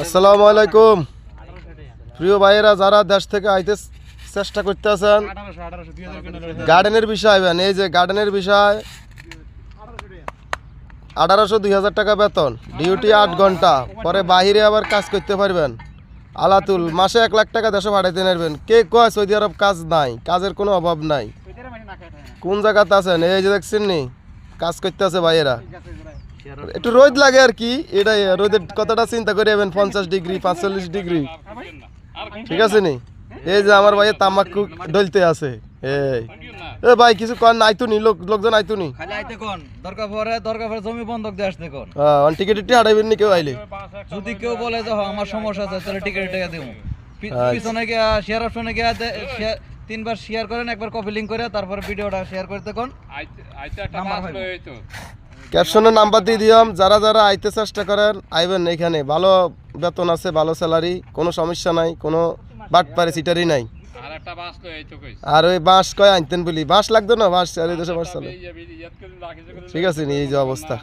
আসসালামু আলাইকুম প্রিয় ভাইয়েরা, যারা দেশ থেকে আইতে চেষ্টা করতে আছেন গার্ডেনের বিষয়, এই যে গার্ডেনের বিষয় 1800-2000 টাকা বেতন, ডিউটি 8 ঘন্টা, পরে বাহিরে আবার কাজ করতে পারবেন। আলাতুল মাসে 1 লাখ টাকা দেশে পাঠাইতে নেবেন। কে কয় সৌদি আরব কাজ নাই? কাজের কোনো অভাব নাই। কোন জায়গাতে আছেন? এই যে দেখছেন নি কাজ করতে আছে ভাইয়েরা। একটু রোদ লাগে আর কি, এটাই রোদের কথাটা চিন্তা করে 50 ডিগ্রি 45 ডিগ্রি, ঠিক আছে নি? এই যে আমার ভাইয়ের তামাকু ডলতে আছে। এ ভাই কিছু কর না, আইতুনি লোকজন আইতুনি, খালি আইতে কোন দরকার পড়ে জমি বন্ধক দিয়ে আসতে কোন। অন টিকেট হারাইবেন নি কেউ আইলে? যদি কেউ বলে যে আমার সমস্যা আছে তাহলে টিকেট টাকা দেবো। পিছনে গিয়া শেয়ার অপশনে গিয়া 3বার শেয়ার করেন, একবার কপি লিংক করে তারপর ভিডিওটা শেয়ার করতে কোন। ক্যাপশনে নাম্বার দিয়ে দিলাম, যারা যারা আইতে চেষ্টা করেন আইবেন। এখানে ভালো বেতন আছে, ভালো স্যালারি, কোনো সমস্যা নাই, কোনো বাটপারে সিটারি নাই। আর ওই বাঁশ কয় আনতেন বলি, বাঁশ লাগতো না, বাঁশ আর এই দেশে বাঁশ চলে, ঠিক আছে নি? এই যে অবস্থা।